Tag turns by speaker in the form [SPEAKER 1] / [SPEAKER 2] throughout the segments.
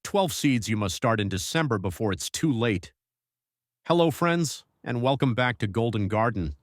[SPEAKER 1] 12 seeds you must start in December before it's too late. Hello, friends, and welcome back to Golden Garden,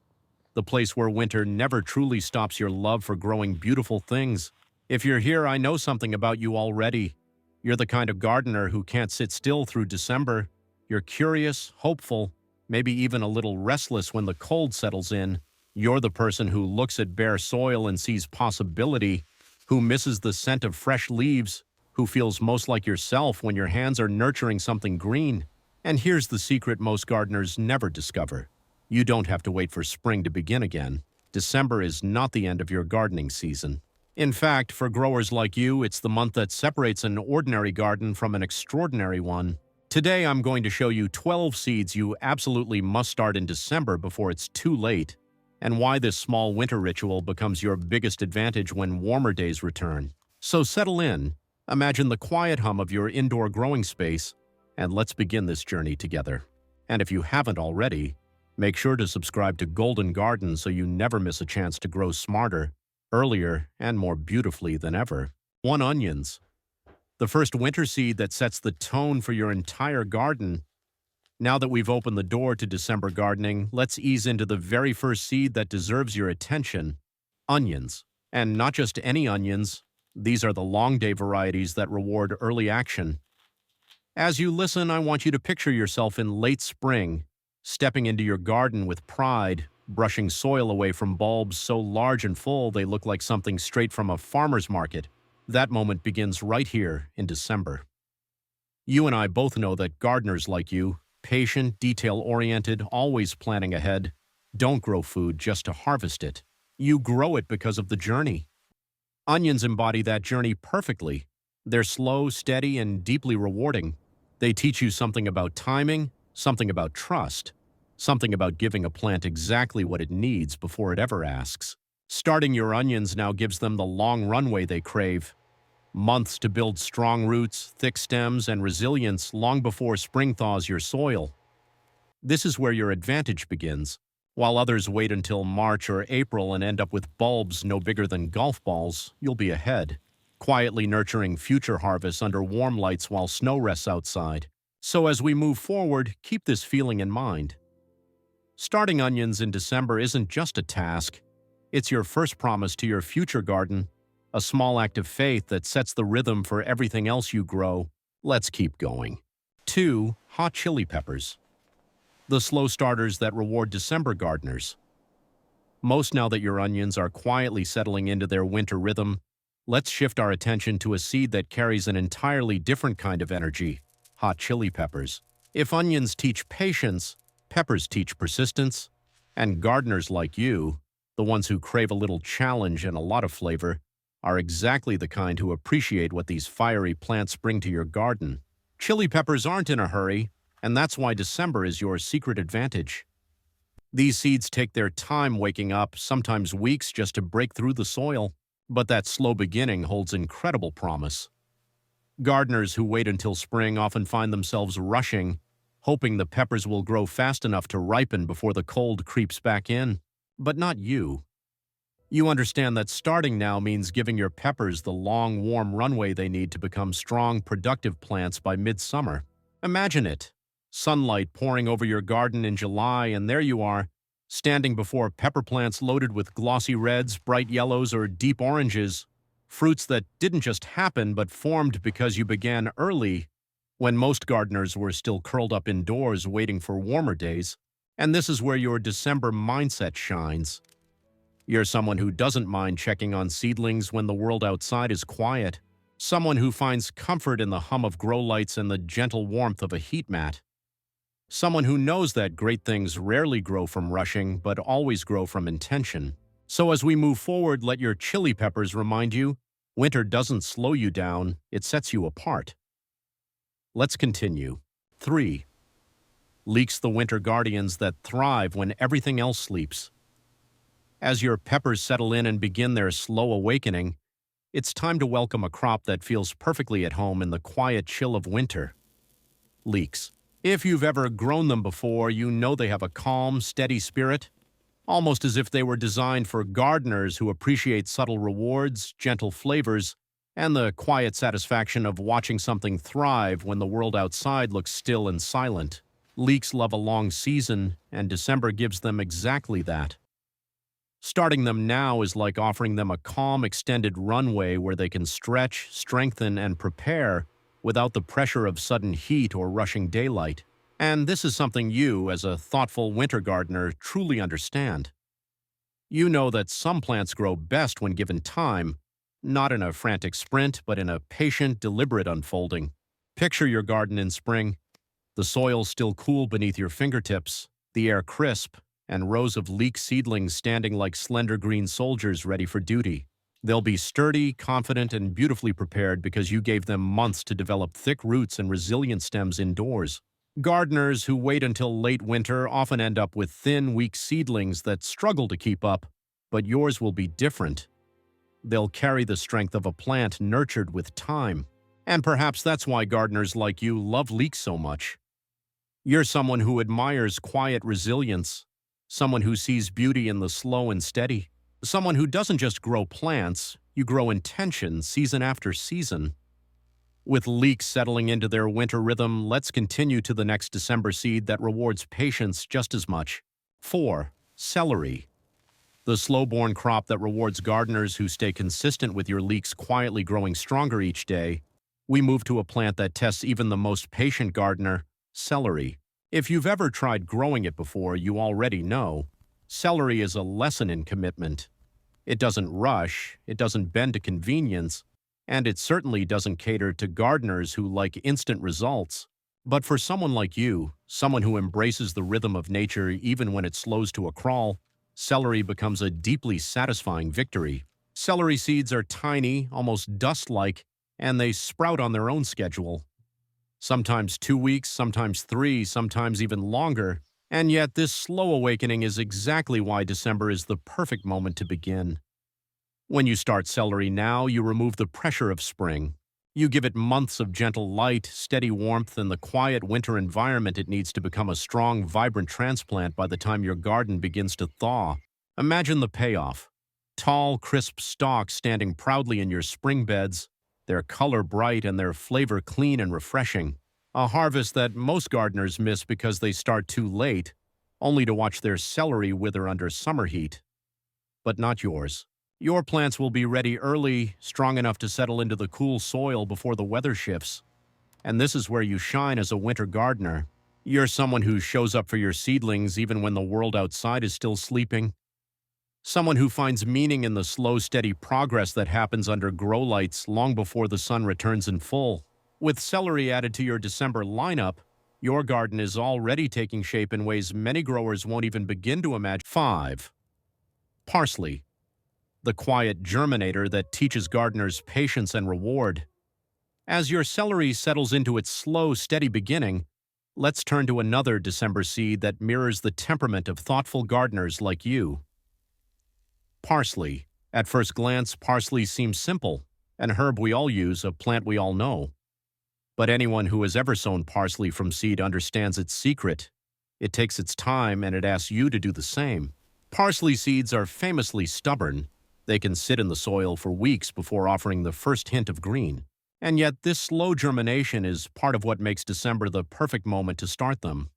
[SPEAKER 1] the place where winter never truly stops your love for growing beautiful things. If you're here, I know something about you already. You're the kind of gardener who can't sit still through December. You're curious, hopeful, maybe even a little restless when the cold settles in. You're the person who looks at bare soil and sees possibility, who misses the scent of fresh leaves, who feels most like yourself when your hands are nurturing something green. And here's the secret most gardeners never discover. You don't have to wait for spring to begin again. December is not the end of your gardening season. In fact, for growers like you, it's the month that separates an ordinary garden from an extraordinary one. Today, I'm going to show you 12 seeds you absolutely must start in December before it's too late, and why this small winter ritual becomes your biggest advantage when warmer days return. So settle in, imagine the quiet hum of your indoor growing space, and let's begin this journey together. And if you haven't already, make sure to subscribe to Golden Garden so you never miss a chance to grow smarter, earlier, and more beautifully than ever. 1. Onions. The first winter seed that sets the tone for your entire garden. Now that we've opened the door to December gardening, let's ease into the very first seed that deserves your attention: onions. And not just any onions, these are the long day varieties that reward early action. As you listen, I want you to picture yourself in late spring, stepping into your garden with pride, brushing soil away from bulbs so large and full they look like something straight from a farmer's market. That moment begins right here in December. You and I both know that gardeners like you, patient, detail-oriented, always planning ahead, don't grow food just to harvest it. You grow it because of the journey. Onions embody that journey perfectly. They're slow, steady, and deeply rewarding. They teach you something about timing, something about trust, something about giving a plant exactly what it needs before it ever asks. Starting your onions now gives them the long runway they crave. Months to build strong roots, thick stems, and resilience long before spring thaws your soil. This is where your advantage begins. While others wait until March or April and end up with bulbs no bigger than golf balls, you'll be ahead, quietly nurturing future harvests under warm lights while snow rests outside. So as we move forward, keep this feeling in mind. Starting onions in December isn't just a task. It's your first promise to your future garden, a small act of faith that sets the rhythm for everything else you grow. Let's keep going. 2. Hot chili peppers. The slow starters that reward December gardeners. Most now that your onions are quietly settling into their winter rhythm, let's shift our attention to a seed that carries an entirely different kind of energy: hot chili peppers. If onions teach patience, peppers teach persistence, and gardeners like you, the ones who crave a little challenge and a lot of flavor, are exactly the kind who appreciate what these fiery plants bring to your garden. Chili peppers aren't in a hurry, and that's why December is your secret advantage. These seeds take their time waking up, sometimes weeks just to break through the soil, but that slow beginning holds incredible promise. Gardeners who wait until spring often find themselves rushing, hoping the peppers will grow fast enough to ripen before the cold creeps back in. But not you. You understand that starting now means giving your peppers the long, warm runway they need to become strong, productive plants by midsummer. Imagine it. Sunlight pouring over your garden in July, and there you are, standing before pepper plants loaded with glossy reds, bright yellows, or deep oranges, fruits that didn't just happen but formed because you began early, when most gardeners were still curled up indoors waiting for warmer days. And this is where your December mindset shines. You're someone who doesn't mind checking on seedlings when the world outside is quiet, someone who finds comfort in the hum of grow lights and the gentle warmth of a heat mat, someone who knows that great things rarely grow from rushing but always grow from intention. So as we move forward, let your chili peppers remind you, winter doesn't slow you down, it sets you apart. Let's continue. 3. Leeks, the winter guardians that thrive when everything else sleeps. As your peppers settle in and begin their slow awakening, it's time to welcome a crop that feels perfectly at home in the quiet chill of winter. Leeks. If you've ever grown them before, you know they have a calm, steady spirit, almost as if they were designed for gardeners who appreciate subtle rewards, gentle flavors, and the quiet satisfaction of watching something thrive when the world outside looks still and silent. Leeks love a long season, and December gives them exactly that. Starting them now is like offering them a calm, extended runway where they can stretch, strengthen, and prepare without the pressure of sudden heat or rushing daylight. And this is something you, as a thoughtful winter gardener, truly understand. You know that some plants grow best when given time, not in a frantic sprint, but in a patient, deliberate unfolding. Picture your garden in spring, the soil still cool beneath your fingertips, the air crisp, and rows of leek seedlings standing like slender green soldiers ready for duty. They'll be sturdy, confident, and beautifully prepared because you gave them months to develop thick roots and resilient stems indoors. Gardeners who wait until late winter often end up with thin, weak seedlings that struggle to keep up, but yours will be different. They'll carry the strength of a plant nurtured with time. And perhaps that's why gardeners like you love leeks so much. You're someone who admires quiet resilience, someone who sees beauty in the slow and steady, someone who doesn't just grow plants, you grow intention season after season. With leeks settling into their winter rhythm, let's continue to the next December seed that rewards patience just as much. 4. Celery. The slow-born crop that rewards gardeners who stay consistent with your leeks quietly growing stronger each day. We move to a plant that tests even the most patient gardener, celery. If you've ever tried growing it before, you already know. Celery is a lesson in commitment. It doesn't rush, it doesn't bend to convenience, and it certainly doesn't cater to gardeners who like instant results. But for someone like you, someone who embraces the rhythm of nature even when it slows to a crawl, celery becomes a deeply satisfying victory. Celery seeds are tiny, almost dust-like, and they sprout on their own schedule. Sometimes 2 weeks, sometimes 3, sometimes even longer, and yet this slow awakening is exactly why December is the perfect moment to begin. When you start celery now, you remove the pressure of spring. You give it months of gentle light, steady warmth, and the quiet winter environment it needs to become a strong, vibrant transplant by the time your garden begins to thaw. Imagine the payoff. Tall, crisp stalks standing proudly in your spring beds, their color bright and their flavor clean and refreshing. A harvest that most gardeners miss because they start too late, only to watch their celery wither under summer heat. But not yours. Your plants will be ready early, strong enough to settle into the cool soil before the weather shifts. And this is where you shine as a winter gardener. You're someone who shows up for your seedlings even when the world outside is still sleeping. Someone who finds meaning in the slow, steady progress that happens under grow lights long before the sun returns in full. With celery added to your December lineup, your garden is already taking shape in ways many growers won't even begin to imagine. 5. Parsley. The quiet germinator that teaches gardeners patience and reward. As your celery settles into its slow, steady beginning, let's turn to another December seed that mirrors the temperament of thoughtful gardeners like you. Parsley. At first glance, parsley seems simple, an herb we all use, a plant we all know. But anyone who has ever sown parsley from seed understands its secret. It takes its time, and it asks you to do the same. Parsley seeds are famously stubborn. They can sit in the soil for weeks before offering the first hint of green. And yet this slow germination is part of what makes December the perfect moment to start them.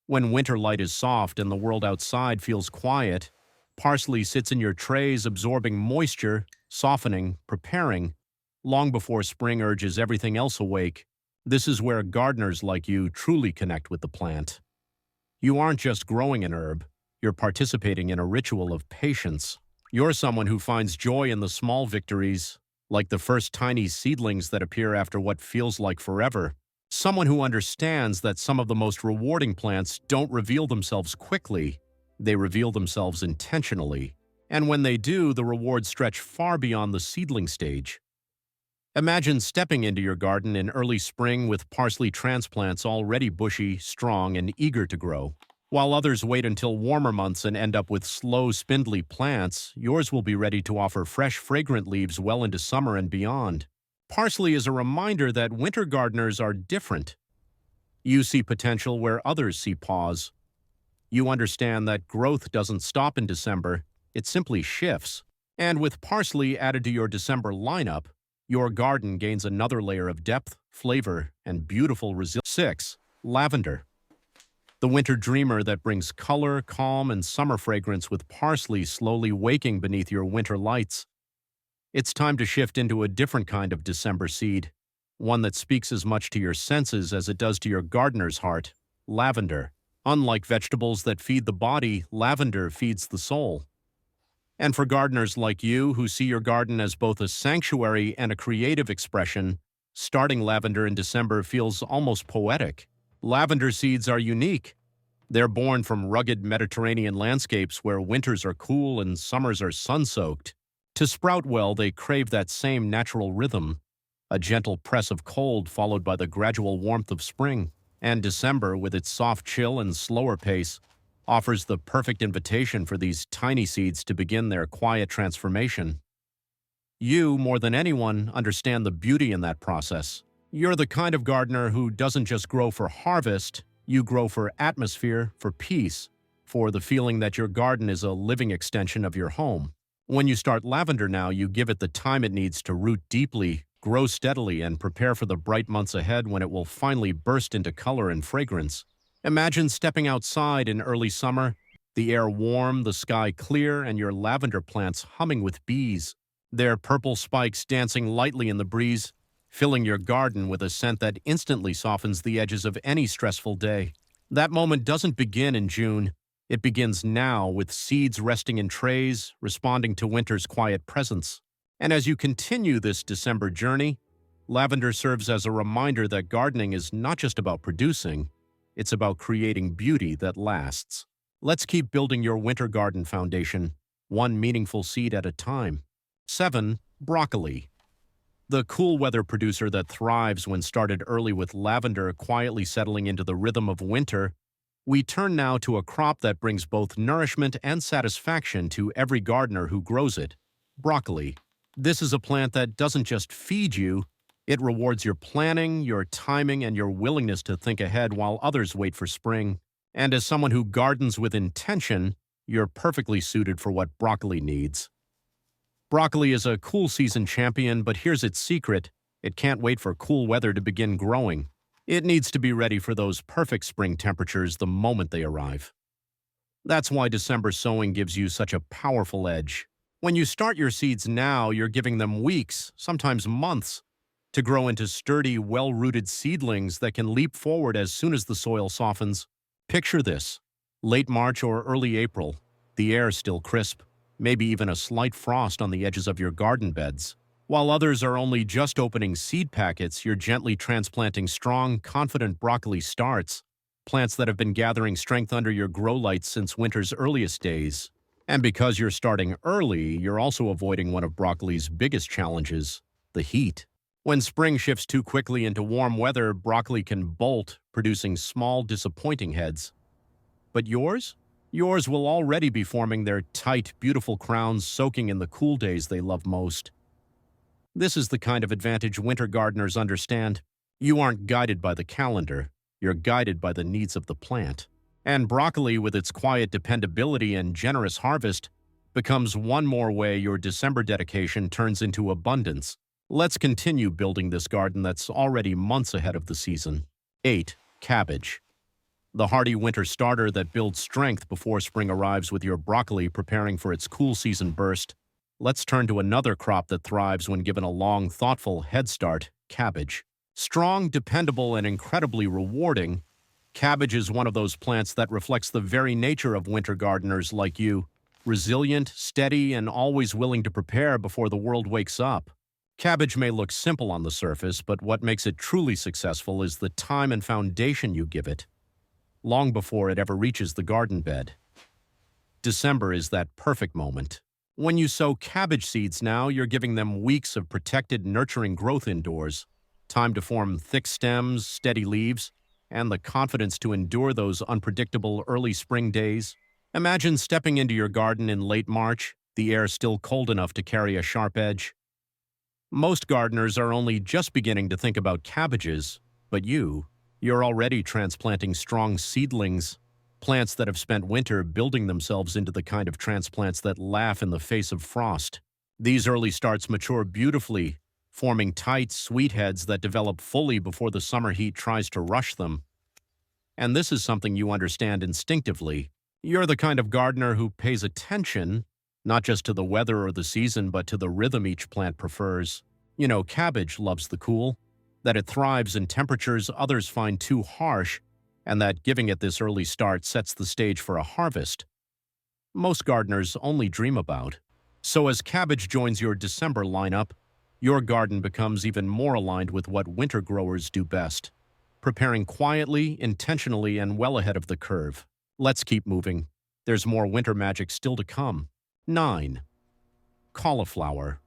[SPEAKER 1] When winter light is soft and the world outside feels quiet, parsley sits in your trays absorbing moisture, softening, preparing, long before spring urges everything else awake. This is where gardeners like you truly connect with the plant. You aren't just growing an herb, you're participating in a ritual of patience. You're someone who finds joy in the small victories, like the first tiny seedlings that appear after what feels like forever. Someone who understands that some of the most rewarding plants don't reveal themselves quickly, they reveal themselves intentionally. And when they do, the rewards stretch far beyond the seedling stage. Imagine stepping into your garden in early spring with parsley transplants already bushy, strong, and eager to grow. While others wait until warmer months and end up with slow, spindly plants, yours will be ready to offer fresh, fragrant leaves well into summer and beyond. Parsley is a reminder that winter gardeners are different. You see potential where others see pause. You understand that growth doesn't stop in December, it simply shifts. And with parsley added to your December lineup, your garden gains another layer of depth, flavor, and beautiful resilience. 6. Lavender. The winter dreamer that brings color, calm, and summer fragrance with parsley slowly waking beneath your winter lights. It's time to shift into a different kind of December seed, one that speaks as much to your senses as it does to your gardener's heart: lavender. Unlike vegetables that feed the body, lavender feeds the soul. And for gardeners like you who see your garden as both a sanctuary and a creative expression, starting lavender in December feels almost poetic. Lavender seeds are unique. They're born from rugged Mediterranean landscapes where winters are cool and summers are sun-soaked. To sprout well, they crave that same natural rhythm, a gentle press of cold followed by the gradual warmth of spring. And December, with its soft chill and slower pace, offers the perfect invitation for these tiny seeds to begin their quiet transformation. You, more than anyone, understand the beauty in that process. You're the kind of gardener who doesn't just grow for harvest, you grow for atmosphere, for peace, for the feeling that your garden is a living extension of your home. When you start lavender now, you give it the time it needs to root deeply, grow steadily, and prepare for the bright months ahead when it will finally burst into color and fragrance. Imagine stepping outside in early summer, the air warm, the sky clear, and your lavender plants humming with bees, their purple spikes dancing lightly in the breeze, filling your garden with a scent that instantly softens the edges of any stressful day. That moment doesn't begin in June. It begins now, with seeds resting in trays, responding to winter's quiet presence. And as you continue this December journey, lavender serves as a reminder that gardening is not just about producing, it's about creating beauty that lasts. Let's keep building your winter garden foundation, one meaningful seed at a time. 7. Broccoli. The cool weather producer that thrives when started early with lavender quietly settling into the rhythm of winter, we turn now to a crop that brings both nourishment and satisfaction to every gardener who grows it: broccoli. This is a plant that doesn't just feed you, it rewards your planning, your timing, and your willingness to think ahead while others wait for spring. And as someone who gardens with intention, you're perfectly suited for what broccoli needs. Broccoli is a cool season champion, but here's its secret: it can't wait for cool weather to begin growing. It needs to be ready for those perfect spring temperatures the moment they arrive. That's why December sowing gives you such a powerful edge. When you start your seeds now, you're giving them weeks, sometimes months, to grow into sturdy, well-rooted seedlings that can leap forward as soon as the soil softens. Picture this: late March or early April, the air still crisp, maybe even a slight frost on the edges of your garden beds. While others are only just opening seed packets, you're gently transplanting strong, confident broccoli starts, plants that have been gathering strength under your grow lights since winter's earliest days. And because you're starting early, you're also avoiding one of broccoli's biggest challenges: the heat. When spring shifts too quickly into warm weather, broccoli can bolt, producing small, disappointing heads. But yours? Yours will already be forming their tight, beautiful crowns, soaking in the cool days they love most. This is the kind of advantage winter gardeners understand. You aren't guided by the calendar, you're guided by the needs of the plant. And broccoli, with its quiet dependability and generous harvest, becomes one more way your December dedication turns into abundance. Let's continue building this garden that's already months ahead of the season. 8. Cabbage. The hardy winter starter that builds strength before spring arrives with your broccoli preparing for its cool season burst. Let's turn to another crop that thrives when given a long, thoughtful head start: cabbage. Strong, dependable, and incredibly rewarding, cabbage is one of those plants that reflects the very nature of winter gardeners like you: resilient, steady, and always willing to prepare before the world wakes up. Cabbage may look simple on the surface, but what makes it truly successful is the time and foundation you give it, long before it ever reaches the garden bed. December is that perfect moment. When you sow cabbage seeds now, you're giving them weeks of protected, nurturing growth indoors, time to form thick stems, steady leaves, and the confidence to endure those unpredictable early spring days. Imagine stepping into your garden in late March, the air still cold enough to carry a sharp edge. Most gardeners are only just beginning to think about cabbages, but you're already transplanting strong seedlings, plants that have spent winter building themselves into the kind of transplants that laugh in the face of frost. These early starts mature beautifully, forming tight, sweet heads that develop fully before the summer heat tries to rush them. And this is something you understand instinctively. You're the kind of gardener who pays attention, not just to the weather or the season, but to the rhythm each plant prefers. You know, cabbage loves the cool, that it thrives in temperatures others find too harsh, and that giving it this early start sets the stage for a harvest most gardeners only dream about. So as cabbage joins your December lineup, your garden becomes even more aligned with what winter growers do best, preparing quietly, intentionally, and well ahead of the curve. Let's keep moving. There's more winter magic still to come. 9. Cauliflower.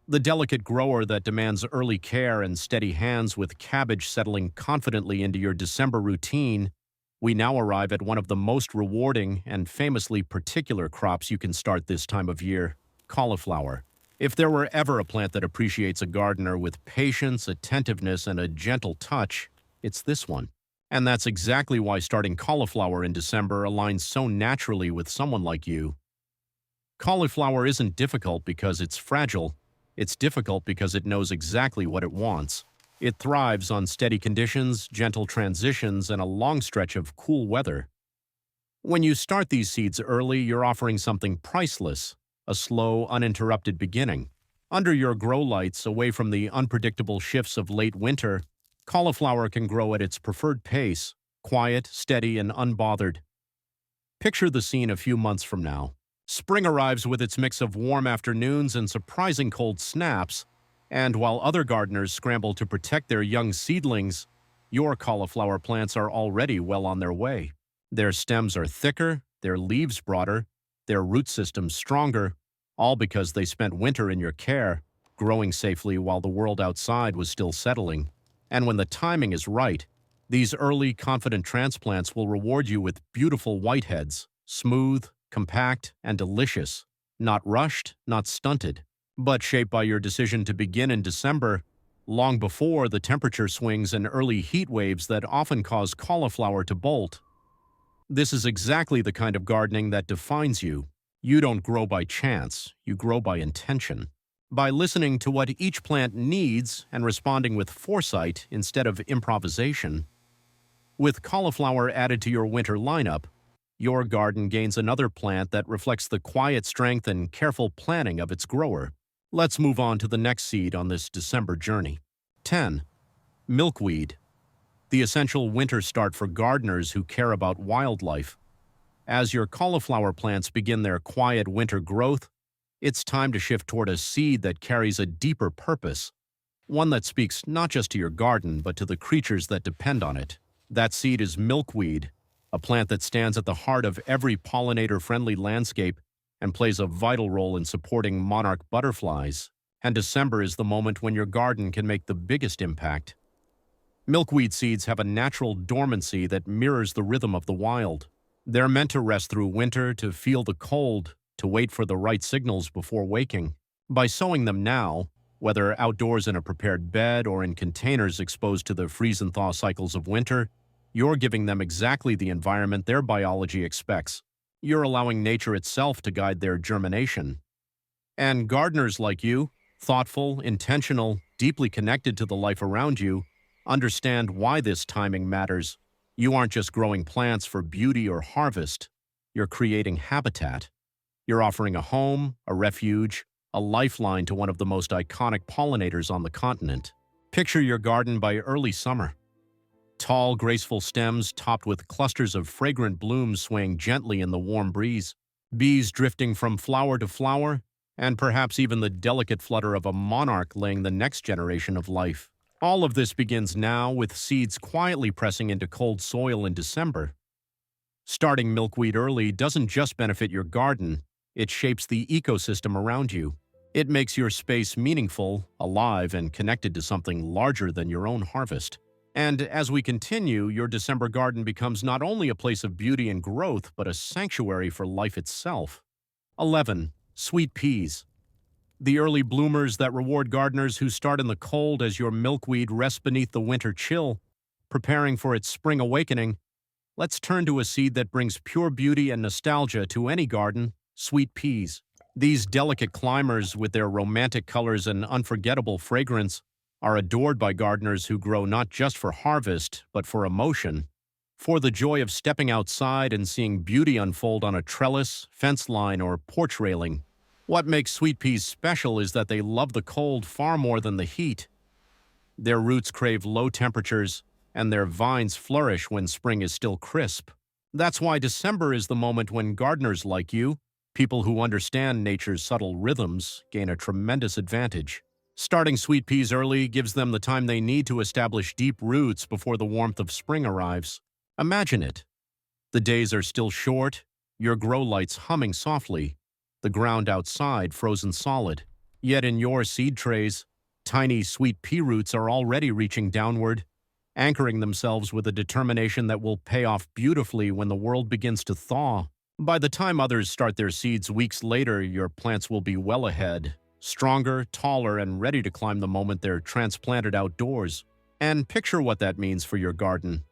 [SPEAKER 1] The delicate grower that demands early care and steady hands. With cabbage settling confidently into your December routine, we now arrive at one of the most rewarding and famously particular crops you can start this time of year: cauliflower. If there were ever a plant that appreciates a gardener with patience, attentiveness, and a gentle touch, it's this one. And that's exactly why starting cauliflower in December aligns so naturally with someone like you. Cauliflower isn't difficult because it's fragile. It's difficult because it knows exactly what it wants. It thrives on steady conditions, gentle transitions, and a long stretch of cool weather. When you start these seeds early, you're offering something priceless: a slow, uninterrupted beginning. Under your grow lights, away from the unpredictable shifts of late winter, cauliflower can grow at its preferred pace, quiet, steady, and unbothered. Picture the scene a few months from now. Spring arrives with its mix of warm afternoons and surprising cold snaps, and while other gardeners scramble to protect their young seedlings, your cauliflower plants are already well on their way. Their stems are thicker, their leaves broader, their root systems stronger, all because they spent winter in your care, growing safely while the world outside was still settling. And when the timing is right, these early, confident transplants will reward you with beautiful whiteheads, smooth, compact, and delicious, not rushed, not stunted, but shaped by your decision to begin in December, long before the temperature swings and early heat waves that often cause cauliflower to bolt. This is exactly the kind of gardening that defines you. You don't grow by chance, you grow by intention. By listening to what each plant needs and responding with foresight instead of improvisation. With cauliflower added to your winter lineup, your garden gains another plant that reflects the quiet strength and careful planning of its grower. Let's move on to the next seed on this December journey. 10. Milkweed. The essential winter start for gardeners who care about wildlife. As your cauliflower plants begin their quiet winter growth, it's time to shift toward a seed that carries a deeper purpose, one that speaks not just to your garden but to the creatures that depend on it. That seed is milkweed, a plant that stands at the heart of every pollinator-friendly landscape and plays a vital role in supporting monarch butterflies. And December is the moment when your garden can make the biggest impact. Milkweed seeds have a natural dormancy that mirrors the rhythm of the wild. They're meant to rest through winter, to feel the cold, to wait for the right signals before waking. By sowing them now, whether outdoors in a prepared bed or in containers exposed to the freeze and thaw cycles of winter, you're giving them exactly the environment their biology expects. You're allowing nature itself to guide their germination. And gardeners like you, thoughtful, intentional, deeply connected to the life around you, understand why this timing matters. You aren't just growing plants for beauty or harvest. You're creating habitat. You're offering a home, a refuge, a lifeline to one of the most iconic pollinators on the continent. Picture your garden by early summer. Tall, graceful stems topped with clusters of fragrant blooms swaying gently in the warm breeze, bees drifting from flower to flower, and perhaps even the delicate flutter of a monarch laying the next generation of life. All of this begins now, with seeds quietly pressing into cold soil in December. Starting milkweed early doesn't just benefit your garden, it shapes the ecosystem around you. It makes your space meaningful, alive, and connected to something larger than your own harvest. And as we continue, your December garden becomes not only a place of beauty and growth, but a sanctuary for life itself. 11. Sweet peas. The early bloomers that reward gardeners who start in the cold as your milkweed rests beneath the winter chill, preparing for its spring awakening. Let's turn to a seed that brings pure beauty and nostalgia to any garden: sweet peas. These delicate climbers, with their romantic colors and unforgettable fragrance, are adored by gardeners who grow not just for harvest, but for emotion, for the joy of stepping outside and seeing beauty unfold on a trellis, fence line, or porch railing. What makes sweet peas special is that they love the cold far more than the heat. Their roots crave low temperatures, and their vines flourish when spring is still crisp. That's why December is the moment when gardeners like you, people who understand nature's subtle rhythms, gain a tremendous advantage. Starting sweet peas early gives them the time they need to establish deep roots before the warmth of spring arrives. Imagine it. The days are still short, your grow lights humming softly, the ground outside frozen solid. Yet in your seed trays, tiny sweet pea roots are already reaching downward, anchoring themselves with a determination that will pay off beautifully when the world begins to thaw. By the time others start their seeds weeks later, your plants will be well ahead, stronger, taller, and ready to climb the moment they're transplanted outdoors. And picture what that means for your garden.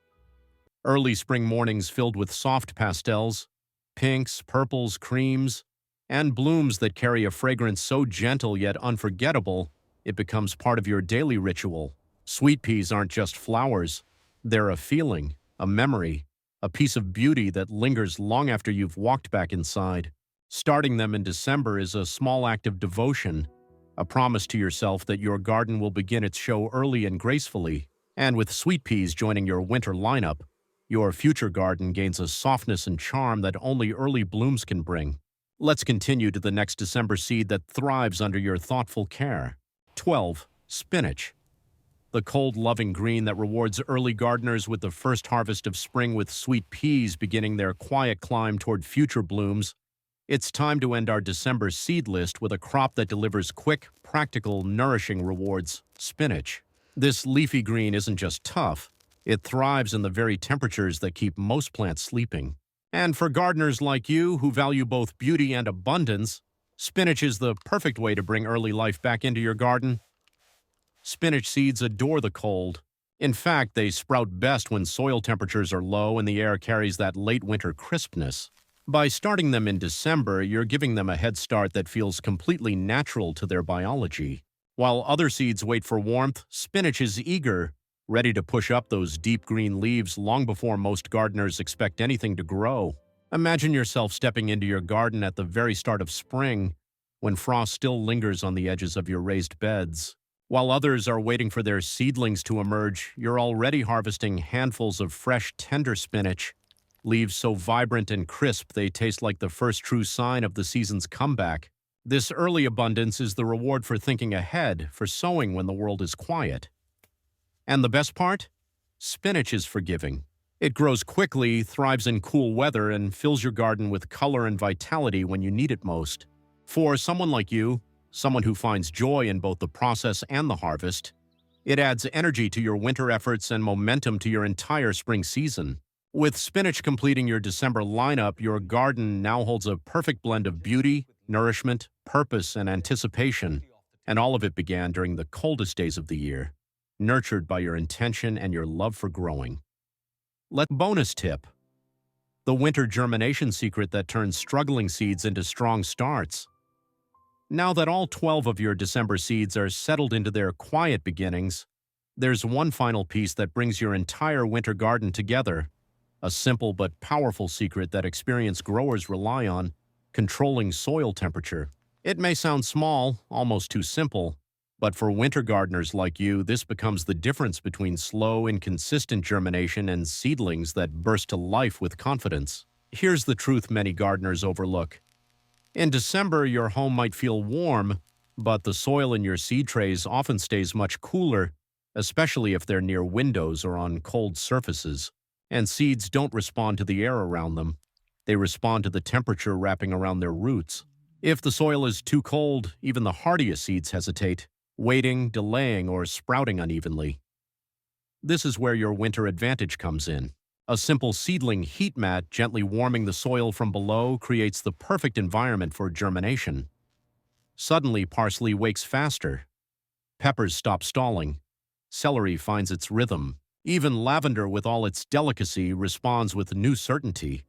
[SPEAKER 1] Early spring mornings filled with soft pastels, pinks, purples, creams, and blooms that carry a fragrance so gentle yet unforgettable, it becomes part of your daily ritual. Sweet peas aren't just flowers. They're a feeling, a memory, a piece of beauty that lingers long after you've walked back inside. Starting them in December is a small act of devotion, a promise to yourself that your garden will begin its show early and gracefully. And with sweet peas joining your winter lineup, your future garden gains a softness and charm that only early blooms can bring. Let's continue to the next December seed that thrives under your thoughtful care. 12. Spinach. The cold-loving green that rewards early gardeners with the first harvest of spring, with sweet peas beginning their quiet climb toward future blooms. It's time to end our December seed list with a crop that delivers quick, practical, nourishing rewards: spinach. This leafy green isn't just tough. It thrives in the very temperatures that keep most plants sleeping. And for gardeners like you who value both beauty and abundance, spinach is the perfect way to bring early life back into your garden. Spinach seeds adore the cold. In fact, they sprout best when soil temperatures are low and the air carries that late winter crispness. By starting them in December, you're giving them a head start that feels completely natural to their biology. While other seeds wait for warmth, spinach is eager, ready to push up those deep green leaves long before most gardeners expect anything to grow. Imagine yourself stepping into your garden at the very start of spring, when frost still lingers on the edges of your raised beds. While others are waiting for their seedlings to emerge, you're already harvesting handfuls of fresh, tender spinach, leaves so vibrant and crisp they taste like the first true sign of the season's comeback. This early abundance is the reward for thinking ahead, for sowing when the world is quiet. And the best part? Spinach is forgiving. It grows quickly, thrives in cool weather, and fills your garden with color and vitality when you need it most. For someone like you, someone who finds joy in both the process and the harvest, it adds energy to your winter efforts and momentum to your entire spring season. With spinach completing your December lineup, your garden now holds a perfect blend of beauty, nourishment, purpose, and anticipation, and all of it began during the coldest days of the year, nurtured by your intention and your love for growing. Bonus tip: the winter germination secret that turns struggling seeds into strong starts. Now that all 12 of your December seeds are settled into their quiet beginnings, there's one final piece that brings your entire winter garden together. A simple but powerful secret that experienced growers rely on: controlling soil temperature. It may sound small, almost too simple, but for winter gardeners like you, this becomes the difference between slow, inconsistent germination and seedlings that burst to life with confidence. Here's the truth many gardeners overlook. In December, your home might feel warm, but the soil in your seed trays often stays much cooler, especially if they're near windows or on cold surfaces. And seeds don't respond to the air around them. They respond to the temperature wrapping around their roots. If the soil is too cold, even the hardiest seeds hesitate, waiting, delaying, or sprouting unevenly. This is where your winter advantage comes in. A simple seedling heat mat gently warming the soil from below creates the perfect environment for germination. Suddenly, parsley wakes faster. Peppers stop stalling. Celery finds its rhythm. Even lavender, with all its delicacy, responds with new certainty.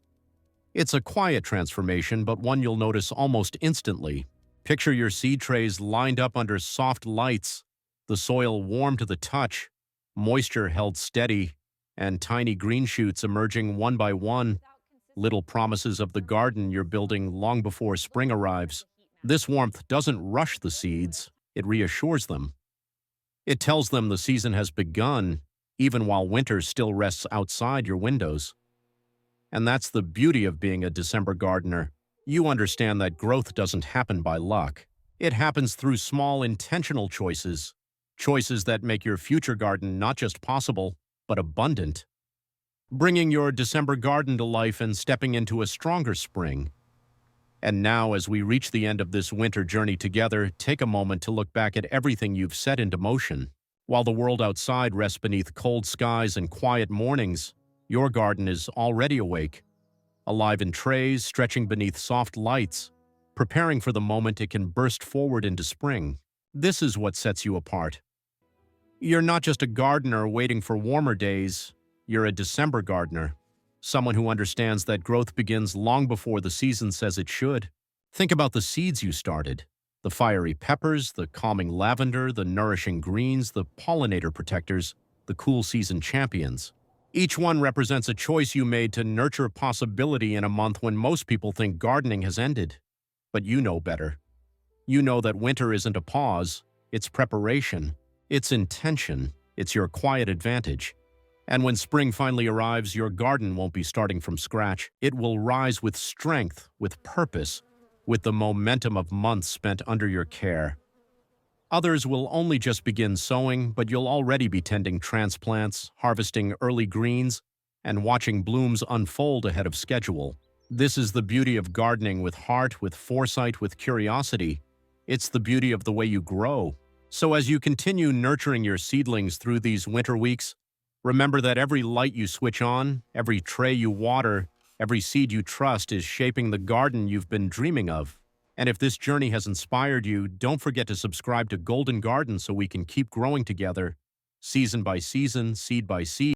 [SPEAKER 1] It's a quiet transformation, but one you'll notice almost instantly. Picture your seed trays lined up under soft lights, the soil warm to the touch, moisture held steady, and tiny green shoots emerging one by one, little promises of the garden you're building long before spring arrives. This warmth doesn't rush the seeds, it reassures them. It tells them the season has begun, even while winter still rests outside your windows. And that's the beauty of being a December gardener. You understand that growth doesn't happen by luck. It happens through small, intentional choices. Choices that make your future garden not just possible, but abundant. Bringing your December garden to life and stepping into a stronger spring. And now, as we reach the end of this winter journey together, take a moment to look back at everything you've set into motion. While the world outside rests beneath cold skies and quiet mornings, your garden is already awake, alive in trays, stretching beneath soft lights, preparing for the moment it can burst forward into spring. This is what sets you apart. You're not just a gardener waiting for warmer days, you're a December gardener, someone who understands that growth begins long before the season says it should. Think about the seeds you started. The fiery peppers, the calming lavender, the nourishing greens, the pollinator protectors, the cool season champions. Each one represents a choice you made to nurture possibility in a month when most people think gardening has ended. But you know better. You know that winter isn't a pause, it's preparation, it's intention, it's your quiet advantage. And when spring finally arrives, your garden won't be starting from scratch. It will rise with strength, with purpose, with the momentum of months spent under your care. Others will only just begin sowing, but you'll already be tending transplants, harvesting early greens, and watching blooms unfold ahead of schedule. This is the beauty of gardening with heart, with foresight, with curiosity. It's the beauty of the way you grow. So as you continue nurturing your seedlings through these winter weeks, remember that every light you switch on, every tray you water, every seed you trust is shaping the garden you've been dreaming of. And if this journey has inspired you, don't forget to subscribe to Golden Garden so we can keep growing together, season by season, seed by seed.